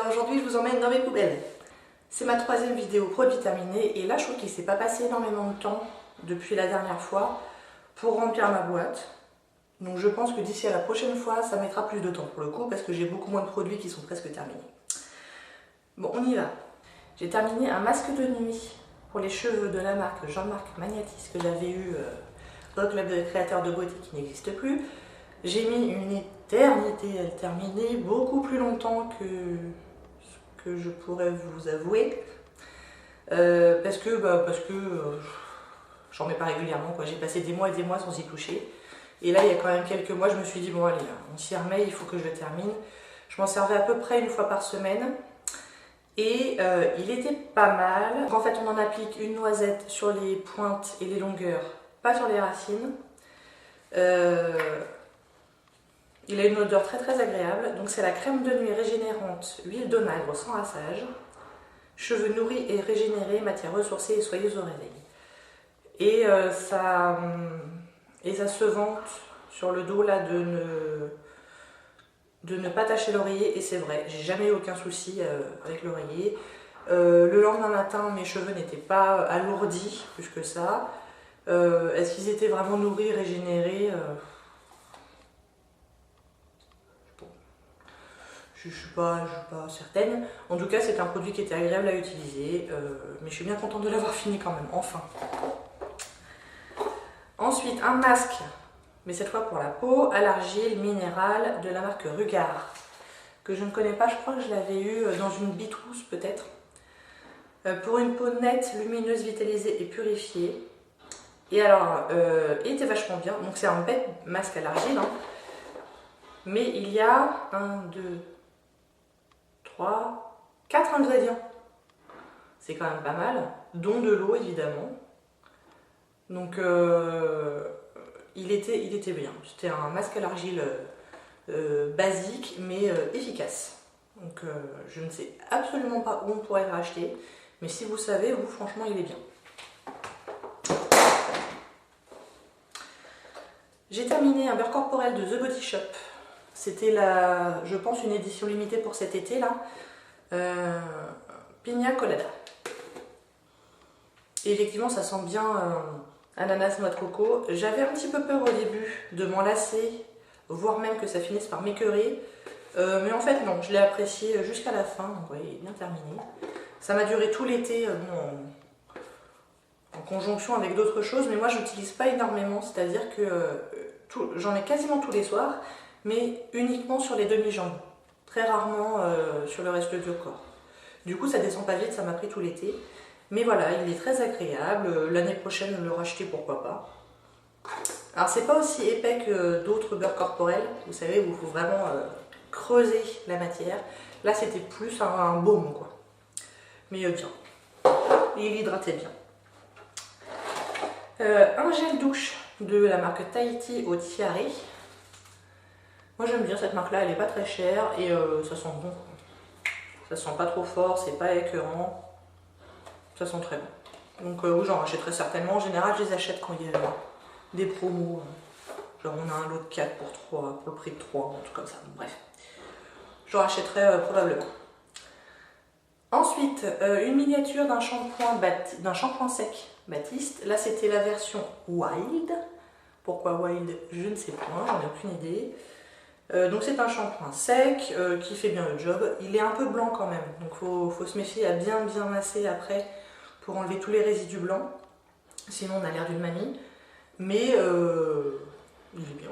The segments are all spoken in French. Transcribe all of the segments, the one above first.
Alors aujourd'hui je vous emmène dans mes poubelles. C'est ma troisième vidéo produit terminée et là je trouve qu'il ne s'est pas passé énormément de temps depuis la dernière fois pour remplir ma boîte. Donc je pense que d'ici à la prochaine fois ça mettra plus de temps pour le coup parce que j'ai beaucoup moins de produits qui sont presque terminés. Bon, on y va. J'ai terminé un masque de nuit pour les cheveux de la marque Jean-Marc Magnatis que j'avais eu dans le club de créateurs de beauté qui n'existe plus. J'ai mis une éternité à le terminer, beaucoup plus longtemps que ce que je pourrais vous avouer. Parce que j'en mets pas régulièrement, quoi. J'ai passé des mois et des mois sans y toucher. Et là, il y a quand même quelques mois, je me suis dit, bon allez, on s'y remet, il faut que je le termine. Je m'en servais à peu près une fois par semaine. Et il était pas mal. Donc, en fait, on en applique une noisette sur les pointes et les longueurs, pas sur les racines. Il a une odeur très très agréable. Donc c'est la crème de nuit régénérante, huile d'onagre sans rinçage, cheveux nourris et régénérés, matière ressourcée et soyeuse au réveil. Et ça se vante sur le dos là de ne pas tacher l'oreiller, et c'est vrai, j'ai jamais eu aucun souci avec l'oreiller. Le lendemain matin, mes cheveux n'étaient pas alourdis plus que ça. Est-ce qu'ils étaient vraiment nourris, régénérés? Je ne suis pas certaine. En tout cas, c'est un produit qui était agréable à utiliser, mais je suis bien contente de l'avoir fini quand même, enfin. Ensuite, un masque, mais cette fois pour la peau, à l'argile minérale de la marque Rugard, que je ne connais pas, je crois que je l'avais eu dans une bitrousse peut-être. Pour une peau nette, lumineuse, vitalisée et purifiée. Et alors, il était vachement bien, donc c'est un bête masque à l'argile, hein. Mais il y a 4 ingrédients. C'est quand même pas mal, dont de l'eau évidemment. Donc il était bien. C'était un masque à l'argile basique mais efficace. Donc je ne sais absolument pas où on pourrait le racheter, mais si vous savez, vous franchement il est bien. J'ai terminé un beurre corporel de The Body Shop. C'était je pense une édition limitée pour cet été là. Pina Colada. Et effectivement ça sent bien ananas, noix de coco. J'avais un petit peu peur au début de m'en lasser, voire même que ça finisse par m'écœurer. Mais en fait non, je l'ai apprécié jusqu'à la fin, donc ouais, il est bien terminé. Ça m'a duré tout l'été en conjonction avec d'autres choses, mais moi je n'utilise pas énormément, c'est-à-dire que j'en ai quasiment tous les soirs, mais uniquement sur les demi-jambes, très rarement sur le reste du corps. Du coup ça descend pas vite, ça m'a pris tout l'été, mais voilà, il est très agréable. L'année prochaine le racheter, pourquoi pas. Alors c'est pas aussi épais que d'autres beurres corporels, vous savez, où il faut vraiment creuser la matière. Là c'était plus un baume quoi, mais bien, et il hydratait bien. Un gel douche de la marque Tahiti au Tiare. Moi j'aime bien cette marque là, elle est pas très chère et ça sent bon. Ça sent pas trop fort, c'est pas écœurant. Ça sent très bon. Donc oui, j'en rachèterai certainement. En général, je les achète quand il y a des promos. Genre on a un lot de 4 pour 3, pour le prix de 3, un truc comme ça. Bref. Je rachèterai probablement. Ensuite, une miniature d'un shampoing sec Baptiste. Là, c'était la version Wild. Pourquoi Wild? Je ne sais point, j'en ai aucune idée. Donc c'est un shampoing sec qui fait bien le job. Il est un peu blanc quand même, donc faut se méfier à bien masser après pour enlever tous les résidus blancs. Sinon on a l'air d'une mamie. Mais il est bien.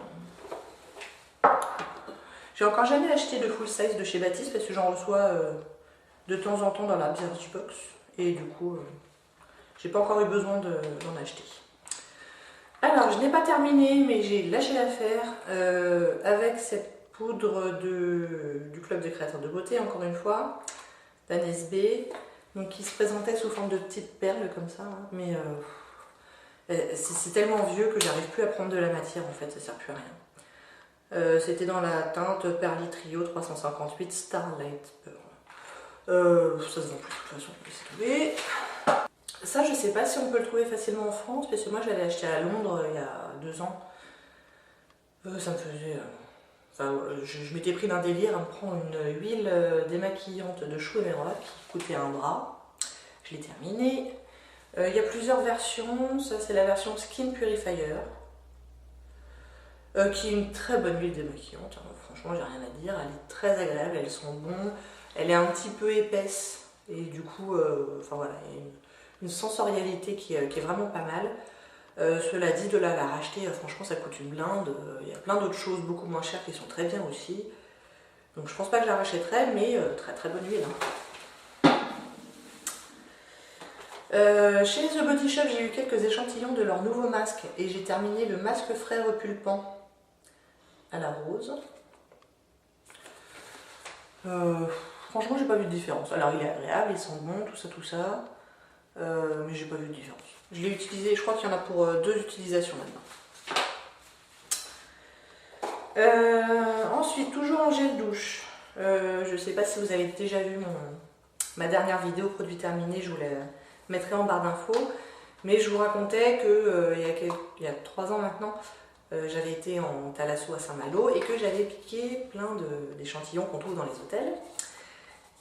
J'ai encore jamais acheté de full size de chez Baptiste parce que j'en reçois de temps en temps dans la Birchbox. Et du coup, j'ai pas encore eu besoin d'en acheter. Alors, je n'ai pas terminé, mais j'ai lâché l'affaire avec cette poudre du club de créateurs de beauté, encore une fois, d'Anesbé, donc qui se présentait sous forme de petites perles comme ça, hein, mais c'est tellement vieux que j'arrive plus à prendre de la matière en fait, ça sert plus à rien. C'était dans la teinte Perly Trio 358 Starlight Pearl. Ça se vend plus de toute façon, laissez tomber. Ça, je sais pas si on peut le trouver facilement en France, parce que moi je l'avais acheté à Londres il y a 2 ans. Ça me faisait Enfin, je m'étais pris d'un délire à me prendre une huile démaquillante de Shu Uemura qui coûtait un bras. Je l'ai terminée. Il y a plusieurs versions. Ça, c'est la version Skin Purifier. Qui est une très bonne huile démaquillante. Franchement, j'ai rien à dire. Elle est très agréable, elle sent bon. Elle est un petit peu épaisse. Et du coup, enfin voilà, il y a une sensorialité qui est vraiment pas mal. Cela dit, de là à la racheter, franchement, ça coûte une blinde. Il y a plein d'autres choses beaucoup moins chères qui sont très bien aussi. Donc je pense pas que je la rachèterai, mais très très bonne huile. Chez The Body Shop, j'ai eu quelques échantillons de leur nouveau masque et j'ai terminé le masque frais repulpant à la rose. Franchement, j'ai pas vu de différence. Alors, il est agréable, il sent bon, tout ça, mais j'ai pas vu de différence. Je l'ai utilisé, je crois qu'il y en a pour 2 utilisations maintenant. Ensuite, toujours en gel douche. Je sais pas si vous avez déjà vu ma dernière vidéo produit terminé, je vous la mettrai en barre d'infos. Mais je vous racontais que il y a 3 ans maintenant, j'avais été en thalasso à Saint-Malo et que j'avais piqué plein d'échantillons qu'on trouve dans les hôtels.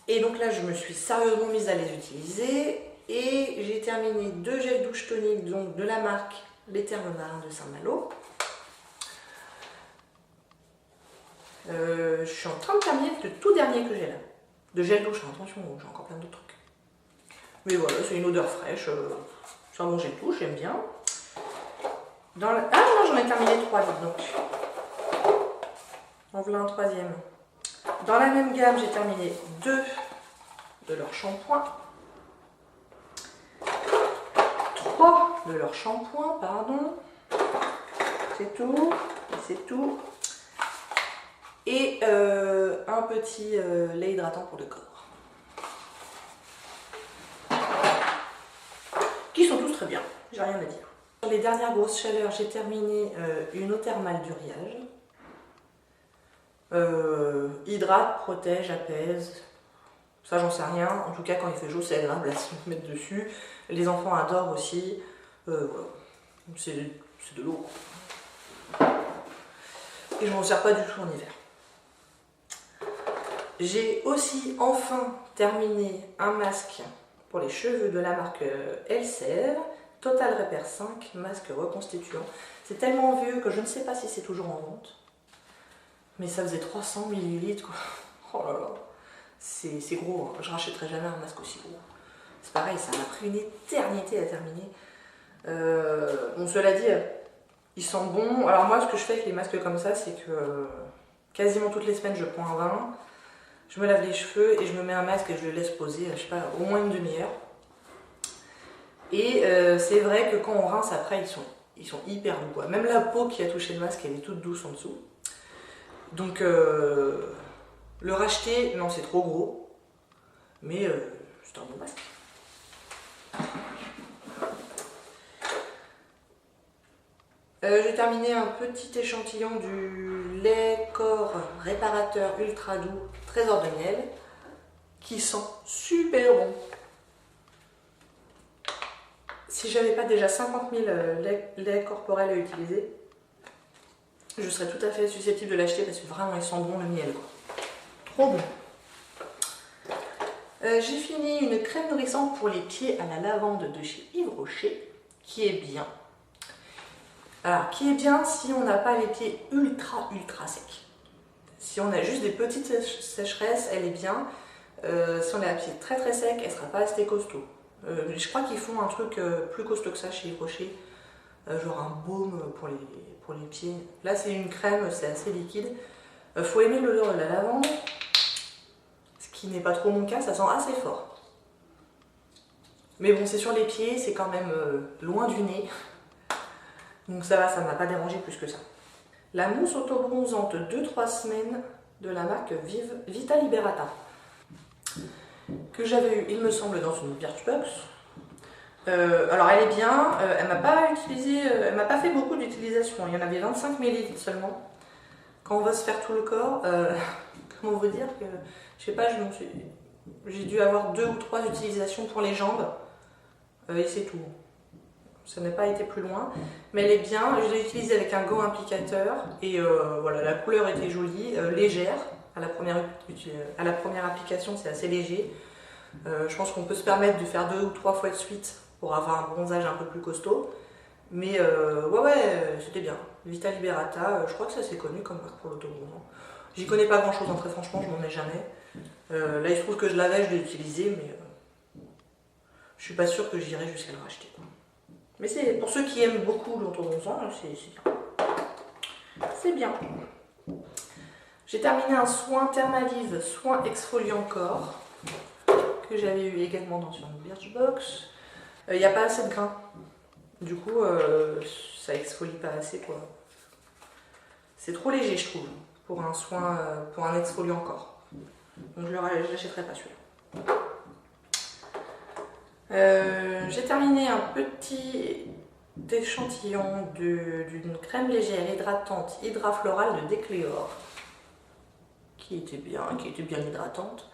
Et donc là, je me suis sérieusement mise à les utiliser et j'ai terminé 2 gels douche toniques donc de la marque Les Thermes Marins de Saint-Malo. Je suis en train de terminer le tout dernier que j'ai là. De gel douche, attention, j'ai encore plein d'autres trucs. Mais voilà, c'est une odeur fraîche. C'est un bon gel douche, j'aime bien. Ah non, j'en ai terminé 3 donc. En voilà un 3e. Dans la même gamme, j'ai terminé 2 de leur shampoing. 3 de leur shampoing, pardon. C'est tout. C'est tout. Et un petit lait hydratant pour le corps. Qui sont tous très bien, j'ai rien à dire. Sur les dernières grosses chaleurs, j'ai terminé une eau thermale d'Uriage. Hydrate, protège, apaise. Ça, j'en sais rien. En tout cas, quand il fait chaud, c'est agréable à se mettre dessus. Les enfants adorent aussi. Voilà. C'est de l'eau. Et je m'en sers pas du tout en hiver. J'ai aussi enfin terminé un masque pour les cheveux de la marque Elsev, Total Repair 5, masque reconstituant. C'est tellement vieux que je ne sais pas si c'est toujours en vente. Mais ça faisait 300 ml quoi. Oh là là. C'est gros, hein. Je rachèterai jamais un masque aussi gros. C'est pareil, ça m'a pris une éternité à terminer. Bon, cela dit, ils sentent bon. Alors moi, ce que je fais avec les masques comme ça, c'est que quasiment toutes les semaines, je prends un bain, je me lave les cheveux et je me mets un masque et je le laisse poser, je sais pas, au moins une demi-heure. Et c'est vrai que quand on rince après, ils sont hyper doux, quoi. Même la peau qui a touché le masque, elle est toute douce en dessous. Donc le racheter, non, c'est trop gros, mais c'est un bon masque. J'ai terminé un petit échantillon du lait corps réparateur ultra doux Trésor de miel qui sent super bon. Si j'avais pas déjà 50 000 laits corporels à utiliser, je serais tout à fait susceptible de l'acheter parce que vraiment il sent bon le miel, quoi. Trop bon. J'ai fini une crème nourrissante pour les pieds à la lavande de chez Yves Rocher qui est bien. Alors, qui est bien si on n'a pas les pieds ultra secs. Si on a juste des petites sécheresses, elle est bien. Si on a les pieds très secs, elle ne sera pas assez costaud. Je crois qu'ils font un truc plus costaud que ça chez Yves Rocher. Genre un baume pour les pieds. Là, c'est une crème, c'est assez liquide. Faut aimer l'odeur de la lavande. Ce qui n'est pas trop mon cas, ça sent assez fort. Mais bon, c'est sur les pieds, c'est quand même loin du nez. Donc ça va, ça ne m'a pas dérangé plus que ça. La mousse auto-bronzante 2-3 semaines de la marque Vita Liberata. Que j'avais eu, il me semble, dans une Birchbox. Alors elle est bien, elle m'a pas utilisé, elle m'a pas fait beaucoup d'utilisation. Il y en avait 25 ml seulement. Quand on va se faire tout le corps, comment vous dire que, je sais pas, j'ai dû avoir 2 ou 3 utilisations pour les jambes. Et c'est tout. ça n'a pas été plus loin, mais elle est bien. Je l'ai utilisée avec un gant applicateur et voilà, la couleur était jolie, légère. À la première application, c'est assez léger. Je pense qu'on peut se permettre de faire 2 ou 3 fois de suite pour avoir un bronzage un peu plus costaud. Mais ouais, c'était bien. Vita Liberata, je crois que ça c'est connu comme marque pour l'autobronzant. J'y connais pas grand chose, très franchement, je m'en ai jamais. Là, il se trouve que je l'avais, je l'ai utilisé, mais je suis pas sûre que j'irai jusqu'à le racheter. Mais c'est pour ceux qui aiment beaucoup l'autobronzant, c'est bien. C'est bien. J'ai terminé un soin Thermalive, soin exfoliant corps, que j'avais eu également dans une Birchbox. Il n'y a pas assez de grains. Du coup, ça exfolie pas assez, quoi. C'est trop léger, je trouve, pour un soin, pour un exfoliant corps. Donc je l'achèterai pas celui-là. J'ai terminé un petit échantillon d'une crème légère hydratante Hydra Floral de Decléor, qui était bien hydratante.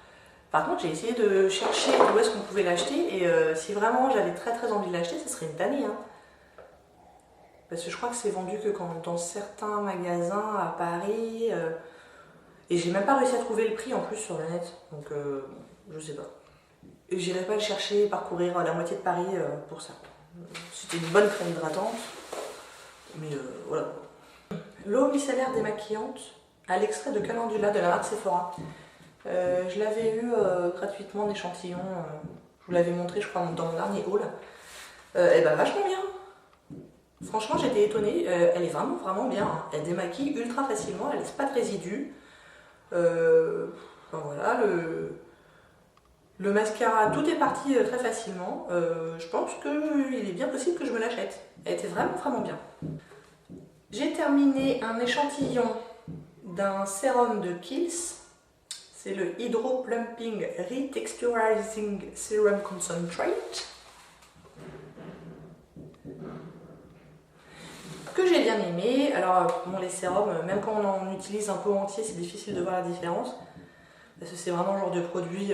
Par contre, j'ai essayé de chercher où est-ce qu'on pouvait l'acheter et si vraiment j'avais très envie de l'acheter, ce serait une tannée. Hein. Parce que je crois que c'est vendu que dans certains magasins à Paris. Et j'ai même pas réussi à trouver le prix en plus sur le net. Donc je sais pas. Et j'irai pas le chercher, parcourir la moitié de Paris pour ça. C'était une bonne crème hydratante. Mais voilà. L'eau micellaire démaquillante à l'extrait de calendula de la marque Sephora. Je l'avais eu gratuitement en échantillon. Je vous l'avais montré, je crois, dans mon dernier haul. Et ben vachement bien. Franchement, j'étais étonnée. Elle est vraiment bien. Hein. Elle démaquille ultra facilement. Elle laisse pas de résidus. Enfin, voilà, le mascara, tout est parti très facilement. Je pense qu'il est bien possible que je me l'achète. Elle était vraiment bien. J'ai terminé un échantillon d'un sérum de Kiehl's. C'est le Hydro Plumping Retexturizing Serum Concentrate. Que j'ai bien aimé. Alors, bon, les sérums, même quand on en utilise un peu entier, c'est difficile de voir la différence. Parce que c'est vraiment le genre de produit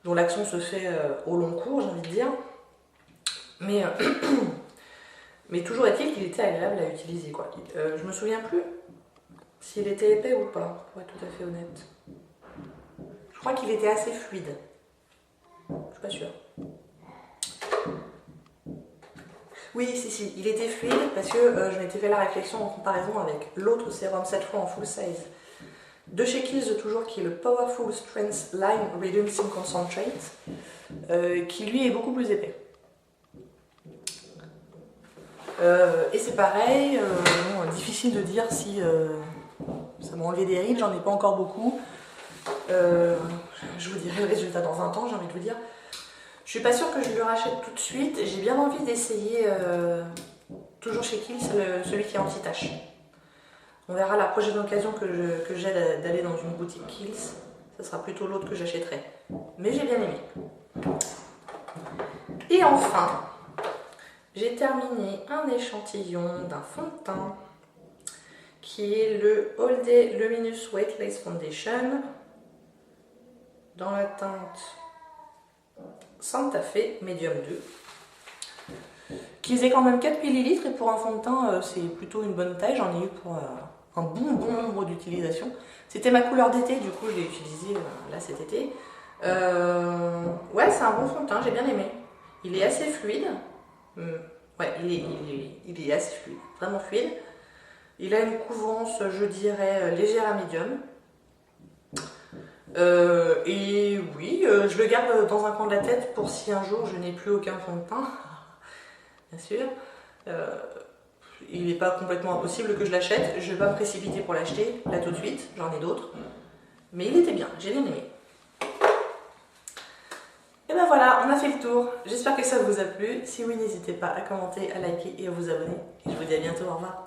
dont l'action se fait au long cours, j'ai envie de dire. Mais, mais toujours est-il qu'il était agréable à utiliser, quoi. Je me souviens plus s'il était épais ou pas, pour être tout à fait honnête. Je crois qu'il était assez fluide. Je suis pas sûre. Oui, si, il était fluide parce que je m'étais fait la réflexion en comparaison avec l'autre sérum, cette fois en full size, de chez Kiehl's toujours, qui est le Powerful Strength Line Reducing Concentrate, qui lui est beaucoup plus épais. Et c'est pareil, difficile de dire si ça m'a enlevé des rides, j'en ai pas encore beaucoup. Je vous dirai le résultat dans 20 ans, j'ai envie de vous dire. Je suis pas sûre que je le rachète tout de suite. J'ai bien envie d'essayer, toujours chez Kiehl's, celui qui est anti-tache. On verra la prochaine occasion que j'ai d'aller dans une boutique Kiehl's. Ce sera plutôt l'autre que j'achèterai. Mais j'ai bien aimé. Et enfin, j'ai terminé un échantillon d'un fond de teint qui est le All Day Luminous Weightless Foundation dans la teinte Santa Fe Medium 2, qui faisait quand même 4 ml et pour un fond de teint c'est plutôt une bonne taille. J'en ai eu pour un bon nombre d'utilisations. C'était ma couleur d'été, du coup je l'ai utilisé là cet été. Ouais, c'est un bon fond de teint, j'ai bien aimé. Il est assez fluide. Ouais, il est assez fluide, vraiment fluide. Il a une couvrance, je dirais, légère à médium. Et oui, je le garde dans un coin de la tête pour si un jour je n'ai plus aucun fond de teint, bien sûr. Il n'est pas complètement impossible que je l'achète, je ne vais pas me précipiter pour l'acheter, là tout de suite, j'en ai d'autres. Mais il était bien, j'ai bien aimé. Et ben voilà, on a fait le tour. J'espère que ça vous a plu. Si oui, n'hésitez pas à commenter, à liker et à vous abonner. Et je vous dis à bientôt, au revoir.